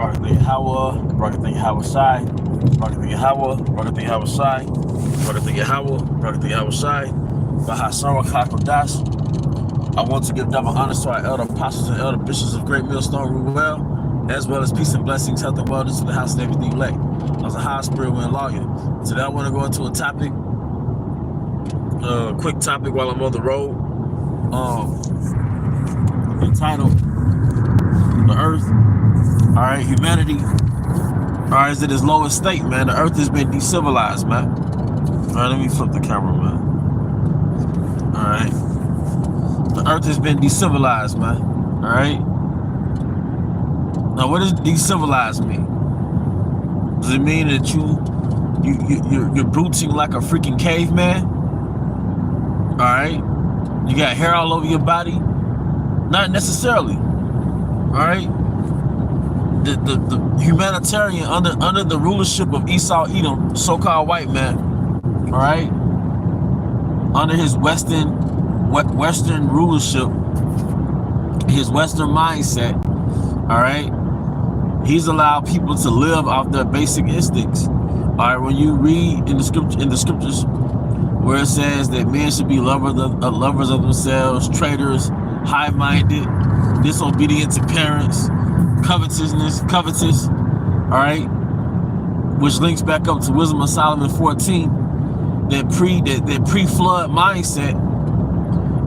Barakatha Yahweh, Barakatha Yahweh Shai, Barakatha Yahweh, Barakatha Yahweh Shai, Barakatha Yahweh, Barakatha Yahweh Shai, Bahasara Kakodash. I want to give double honors to our elder apostles and elder bishops of Great Millstone Ruel, as well as peace and blessings, health and wellness to the house of everything elect. I was a high spirit wind lawyer. Today I want to go into a topic, quick topic while I'm on the road, entitled The Earth. All right, humanity, all right, is at its lowest state, man. The earth has been decivilized, man. All right, let me flip the camera, man. All right. The earth has been decivilized, man. All right. Now, what does decivilized mean? Does it mean that you're brooting like a freaking caveman? All right. You got hair all over your body? Not necessarily. All right. The humanitarian under the rulership of Esau Edom, so-called white man, all right, under his Western rulership, his Western mindset, all right, he's allowed people to live off their basic instincts. All right, when you read in the scriptures where it says that men should be lovers of themselves, traitors, high-minded, disobedient to parents, covetous, all right, which links back up to Wisdom of Solomon 14, that pre-flood mindset,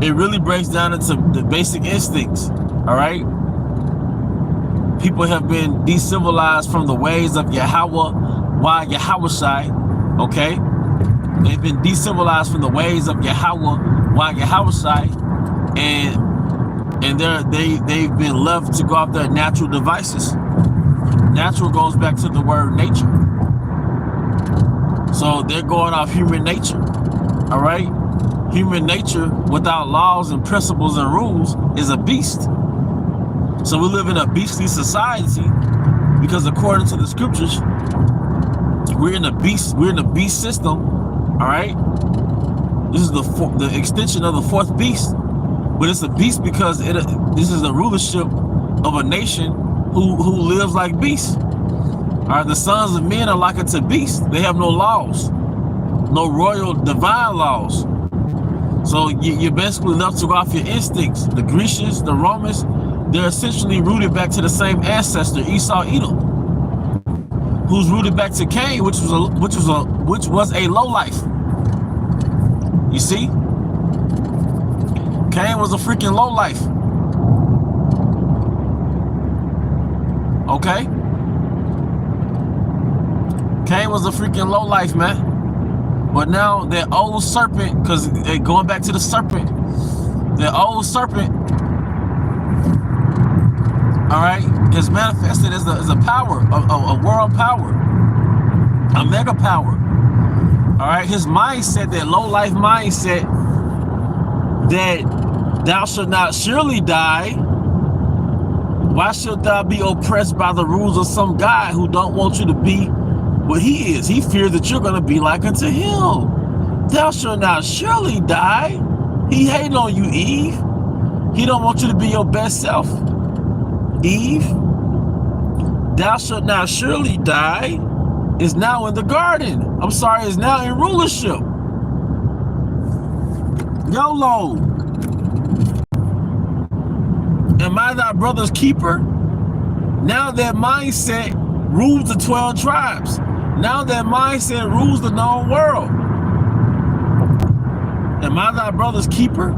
it really breaks down into the basic instincts, all right? People have been decivilized from the ways of Yahweh, Yahweh Shai, okay? They've been decivilized from the ways of Yahweh, Yahweh Shai, and they've been left to go off their natural devices. Natural goes back to the word nature. So they're going off human nature, all right? Human nature without laws and principles and rules is a beast. So we live in a beastly society because according to the scriptures, we're in a beast system, all right? This is the extension of the fourth beast. But it's a beast because this is a rulership of a nation who lives like beasts. All right, the sons of men are like unto beasts. They have no laws, no royal divine laws. So you're basically left to go off your instincts. The Grecians, the Romans, they're essentially rooted back to the same ancestor, Esau Edom, who's rooted back to Cain, which was a low life. You see? Cain was a freaking low life. Okay? Cain was a freaking low life, man. But now that old serpent, because going back to the serpent, that old serpent, all right, is manifested as a power, a world power, a mega power. All right, his mindset, that low life mindset, that thou shalt not surely die. Why should thou be oppressed by the rules of some guy who don't want you to be what he is? He fears that you're going to be like unto him. Thou shalt not surely die. He hating on you, Eve. He don't want you to be your best self, Eve. Thou shalt not surely die is now in the garden. I'm sorry, is now in rulership. YOLO. Am I thy brother's keeper? Now that mindset rules the 12 tribes. Now that mindset rules the known world. Am I thy brother's keeper?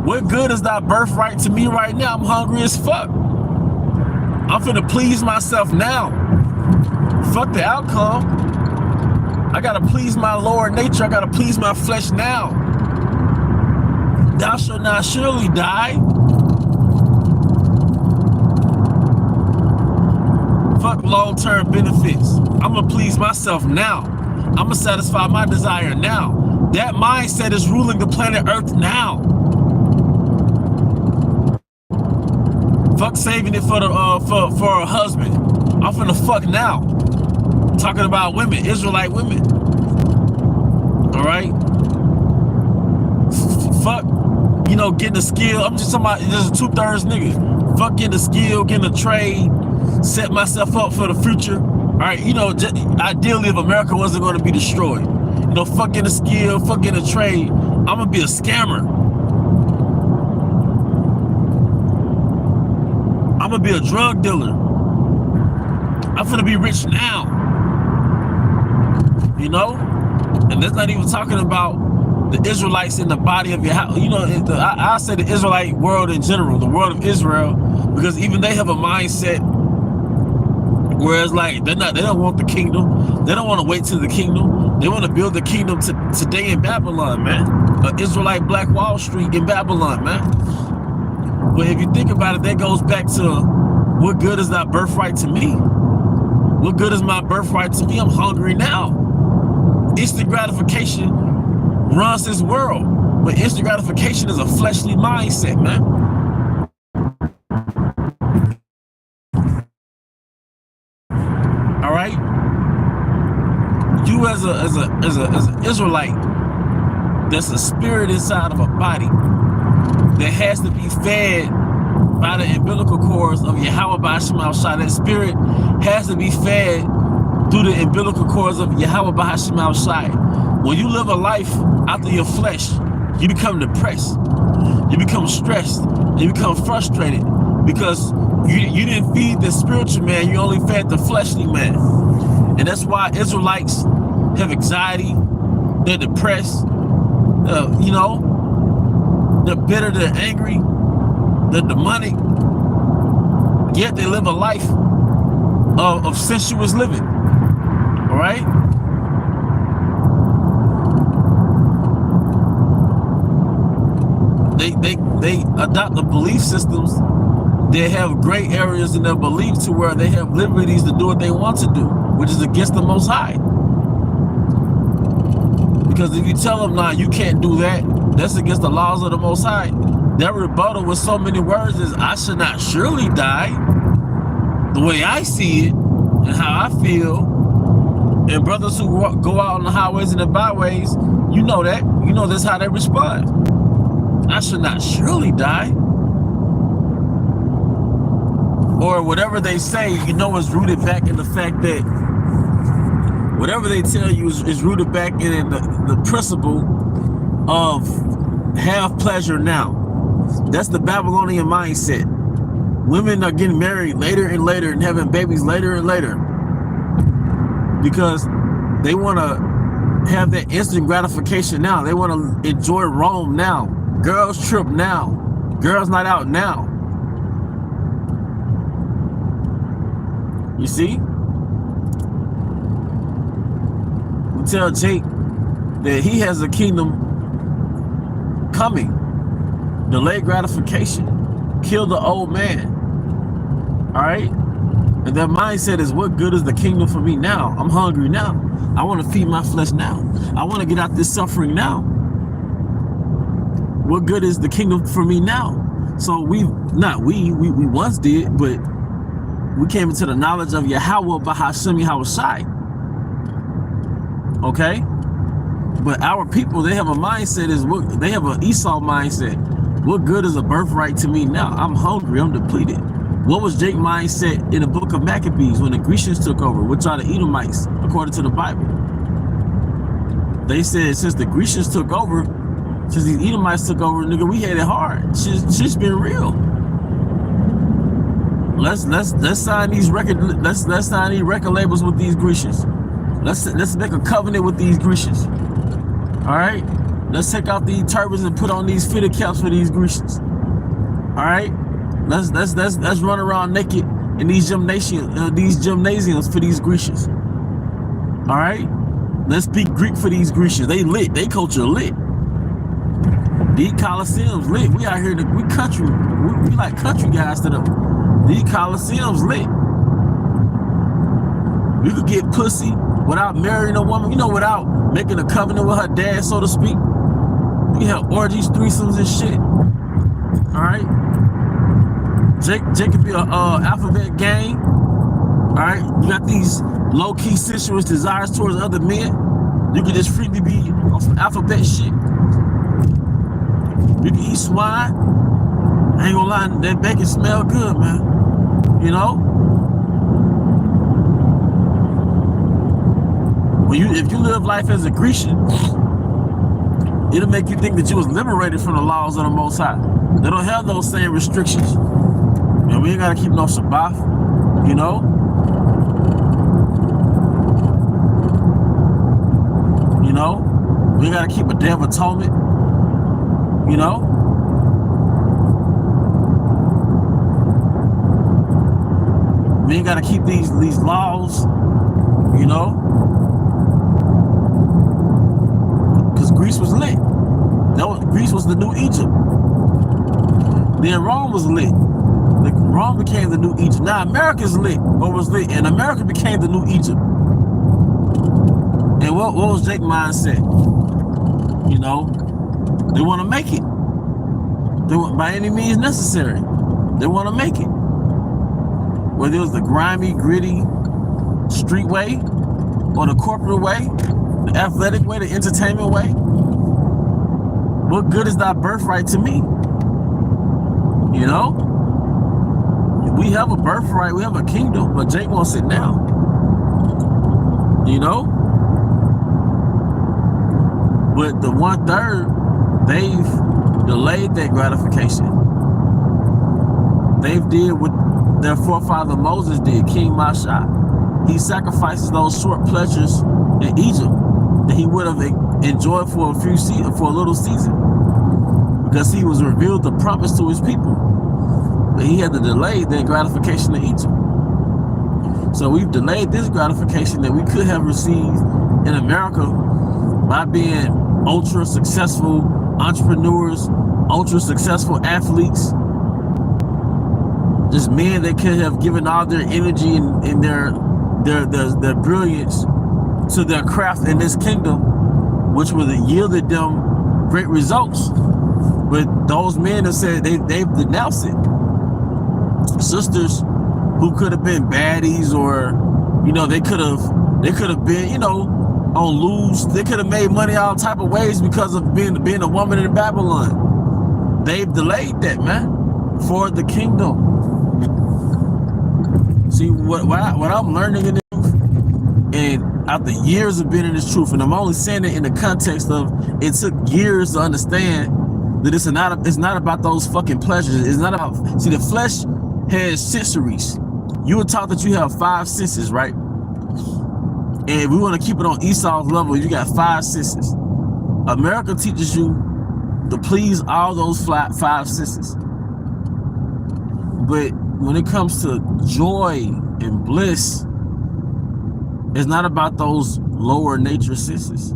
What good is thy birthright to me right now? I'm hungry as fuck. I'm finna please myself now. Fuck the outcome. I gotta please my lower nature. I gotta please my flesh now. Thou shalt not surely die. Fuck long-term benefits. I'm gonna please myself now. I'm gonna satisfy my desire now. That mindset is ruling the planet Earth now. Fuck saving it for a husband. I'm finna fuck now. Talking about women, Israelite women. All right. Fuck, getting a skill. I'm just talking about just a 2/3 nigga. Fuck getting a skill, getting a trade, set myself up for the future. All right, you know, ideally if America wasn't going to be destroyed, you know, fucking a skill, fucking a trade, I'm gonna be a scammer. I'm gonna be a drug dealer. I'm gonna be rich now. You know, and that's not even talking about the Israelites in the body of your house. You know, I say the Israelite world in general, the world of Israel, because even they have a mindset whereas like they don't want the kingdom. They don't want to wait till the kingdom. They want to build the kingdom today in Babylon, man. An Israelite Black Wall Street in Babylon, man. But if you think about it, that goes back to what good is that birthright to me? What good is my birthright to me? I'm hungry now. Instant gratification runs this world, but instant gratification is a fleshly mindset, man. All right, you as an Israelite, that's a spirit inside of a body that has to be fed by the umbilical cords of Yahweh B'Hashem Al-Shai. That spirit has to be fed through the umbilical cords of Yahweh B'Hashem Al-Shai. When you live a life after your flesh, you become depressed, you become stressed, you become frustrated because you didn't feed the spiritual man, you only fed the fleshly man. And that's why Israelites have anxiety, they're depressed, you know, they're bitter, they're angry, they're demonic, yet they live a life of sensuous living. All right? They adopt the belief systems. They have gray areas in their belief to where they have liberties to do what they want to do, which is against the Most High. Because if you tell them, nah, you can't do that, that's against the laws of the Most High. Their rebuttal with so many words is, I should not surely die. The way I see it and how I feel. And brothers who go out on the highways and the byways, you know that. You know that's how they respond. I should not surely die. Or whatever they say, you know, is rooted back in the fact that whatever they tell you is rooted back in the principle of have pleasure now. That's the Babylonian mindset. Women are getting married later and later and having babies later and later because they want to have that instant gratification now. They want to enjoy Rome now. Girls trip now. Girls night out now. You see? We tell Jake that he has a kingdom coming. Delayed gratification. Kill the old man. All right? And their mindset is, what good is the kingdom for me now? I'm hungry now. I want to feed my flesh now. I want to get out this suffering now. What good is the kingdom for me now? So we once did, but we came into the knowledge of Yahweh B'Hashem Yahushai. Okay? But our people, they have a mindset, they have an Esau mindset. What good is a birthright to me now? I'm hungry, I'm depleted. What was Jake's mindset in the book of Maccabees when the Grecians took over, which are the Edomites, according to the Bible? They said since the Grecians took over, since these Edomites took over, nigga, we had it hard. Shit's been real. Let's sign these let's sign these record labels with these Grecians. Let's make a covenant with these Grecians. All right? Let's take off these turbans and put on these fitted caps for these Grecians. All right? Let's run around naked in these gymnasiums for these Grecians. All right? Let's speak Greek for these Grecians. They lit. They culture lit. These Colosseums lit. We out here, we country. We like country guys to them. These Colosseums lit. We could get pussy without marrying a woman, you know, without making a covenant with her dad, so to speak. We have orgies, threesomes, and shit. All right. Jake could be a alphabet gang. All right. You got these low-key sensuous desires towards other men. You could just freely be on some alphabet shit. You can eat swine. I ain't gonna lie, that bacon smell good, man. You know? if you live life as a Grecian, it'll make you think that you was liberated from the laws of the Most High. They don't have those same restrictions. And we ain't gotta keep no Shabbat, you know? You know? We ain't gotta keep a Day of Atonement, you know? We ain't gotta keep these laws, you know? Because Greece was lit. Greece was the new Egypt. Then Rome was lit. Rome became the new Egypt. Now America's lit, or was lit, and America became the new Egypt. And what was Jake's mindset? You know, they want to make it. They want, by any means necessary. They want to make it. Whether it was the grimy, gritty street way, or the corporate way, the athletic way, the entertainment way. What good is thy birthright to me? You know? We have a birthright, we have a kingdom, but Jake won't sit down. You know? But the 1/3, they've delayed that gratification. They've did what their forefather Moses did, King Masha. He sacrifices those short pleasures in Egypt that he would have enjoyed for a little season, because he was revealed the promise to his people. But he had to delay that gratification in Egypt. So we've delayed this gratification that we could have received in America by being ultra successful entrepreneurs, ultra successful athletes, just men that could have given all their energy and their brilliance to their craft in this kingdom, which would have yielded them great results. But those men have said they've denounced it. Sisters who could have been baddies, or you know, they could have been, you know, on loose. They could have made money all type of ways because of being a woman in Babylon. They've delayed that, man, for the kingdom. See, what I'm learning in this truth, and after years of being in this truth, and I'm only saying it in the context of it took years to understand that it's not about those fucking pleasures. It's not about, see, the flesh has sensories. You were taught that you have 5 senses, right? And if we want to keep it on Esau's level, you got 5 senses. America teaches you to please all those 5 senses. But when it comes to joy and bliss, it's not about those lower nature senses.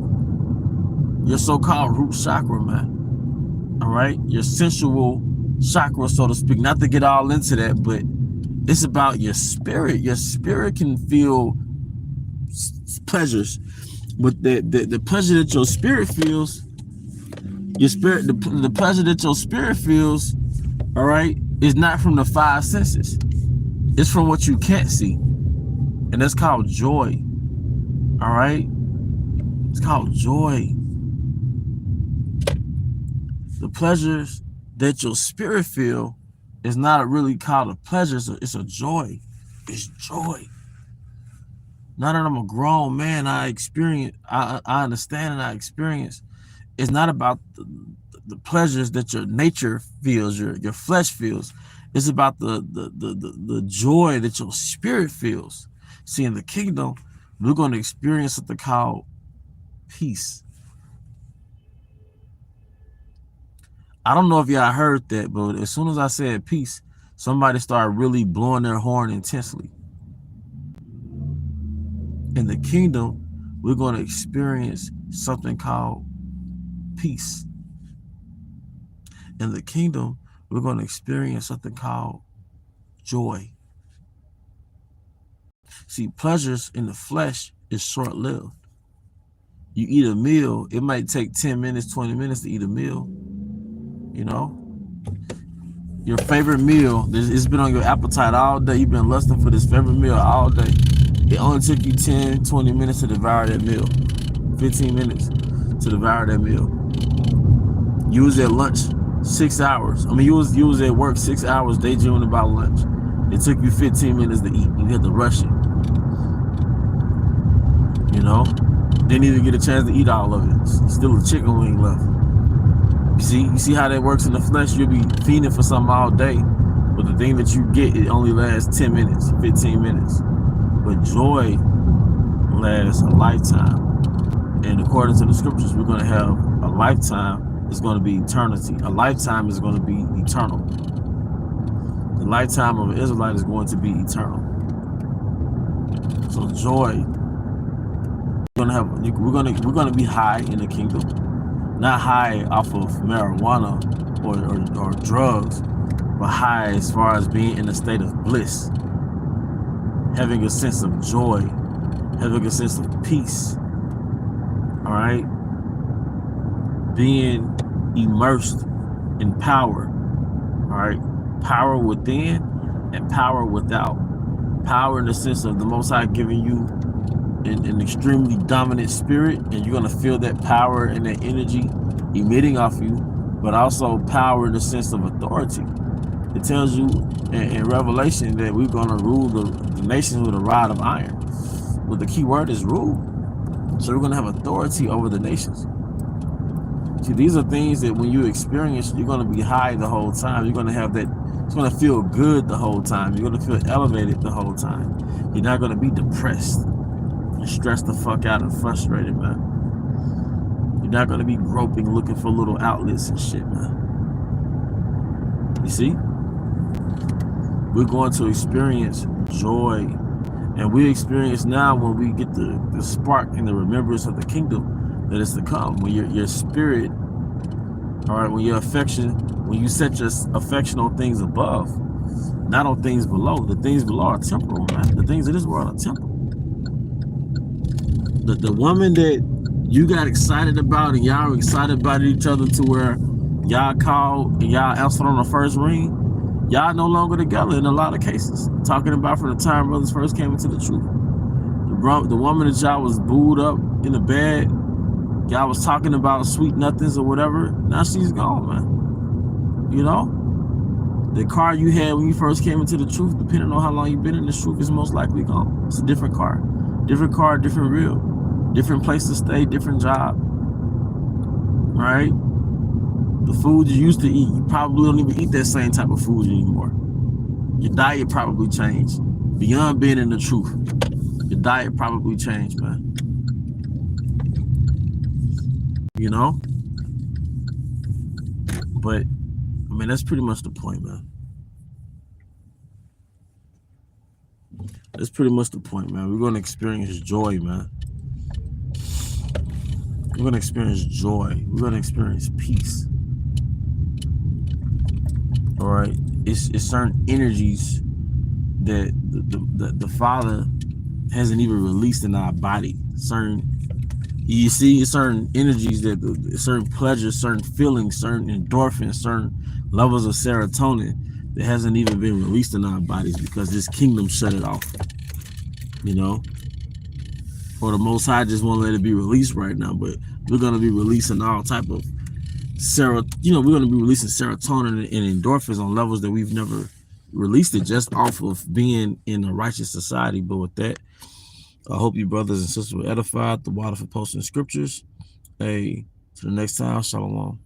Your so-called root chakra, man. All right? Your sensual chakra, so to speak. Not to get all into that, but it's about your spirit. Your spirit can feel pleasures, but the pleasure that your spirit feels, the pleasure that your spirit feels, all right, is not from the 5 senses. It's from what you can't see, and that's called joy. All right, it's called joy. The pleasures that your spirit feel is not really called a pleasure. It's a joy. It's joy. Now that I'm a grown man, I understand and I experience. It's not about the pleasures that your nature feels, your flesh feels. It's about the joy that your spirit feels. See, in the kingdom, we're going to experience something called peace. I don't know if y'all heard that, but as soon as I said peace, somebody started really blowing their horn intensely. In the kingdom, we're going to experience something called peace. In the kingdom, we're going to experience something called joy. See, pleasures in the flesh is short-lived. You eat a meal, it might take 10 minutes, 20 minutes to eat a meal. You know, your favorite meal, it's been on your appetite all day. You've been lusting for this favorite meal all day. It only took you 10, 20 minutes to devour that meal. 15 minutes to devour that meal. You was at lunch 6 hours. I mean, you was at work 6 hours daydreaming about lunch. It took you 15 minutes to eat. You had to rush it. You know? Didn't even get a chance to eat all of it. Still a chicken wing left. You see how that works in the flesh? You'll be fiending for something all day, but the thing that you get, it only lasts 10 minutes, 15 minutes. But joy lasts a lifetime. And according to the scriptures, we're going to have a lifetime is going to be eternity. A lifetime is going to be eternal. The lifetime of an Israelite is going to be eternal. So joy, we're going to be high in the kingdom, not high off of marijuana or drugs, but high as far as being in a state of bliss, having a sense of joy, having a sense of peace. All right, being immersed in power. All right, power within and power without. Power in the sense of the Most High giving you an extremely dominant spirit, and you're gonna feel that power and that energy emitting off you, but also power in the sense of authority. It tells you in Revelation that we're gonna rule the nations with a rod of iron. But the key word is rule. So we're going to have authority over the nations. See, these are things that when you experience, you're going to be high the whole time. You're going to have that, it's going to feel good the whole time. You're going to feel elevated the whole time. You're not going to be depressed and stressed the fuck out and frustrated, man. You're not going to be groping, looking for little outlets and shit, man. You see? We're going to experience joy. And we experience now when we get the spark and the remembrance of the kingdom that is to come. When your spirit, all right, when your affection, when you set your affection on things above, not on things below. The things below are temporal, man. The things of this world are temporal. The woman that you got excited about and y'all were excited about each other to where y'all called and y'all answered on the first ring, y'all no longer together in a lot of cases. Talking about from the time brothers first came into the truth. The woman that y'all was booed up in the bed, y'all was talking about sweet nothings or whatever, now she's gone, man. You know? The car you had when you first came into the truth, depending on how long you've been in the truth, is most likely gone. It's a different car. Different car, different reel. Different place to stay, different job. Right? The food you used to eat, you probably don't even eat that same type of food anymore. Your diet probably changed. Beyond being in the truth, your diet probably changed, man. You know? But, I mean, that's pretty much the point, man. That's pretty much the point, man. We're going to experience joy, man. We're going to experience joy. We're going to experience peace. All right, it's certain energies that the Father hasn't even released in our body. You see certain energies that certain pleasures, certain feelings, certain endorphins, certain levels of serotonin that hasn't even been released in our bodies because this kingdom shut it off. You know, or the Most High just won't let it be released right now. But we're gonna be releasing all type of we're going to be releasing serotonin and endorphins on levels that we've never released it just off of being in a righteous society. But with that, I hope you brothers and sisters were edified. The water for posting scriptures. Hey, till the next time, shalom.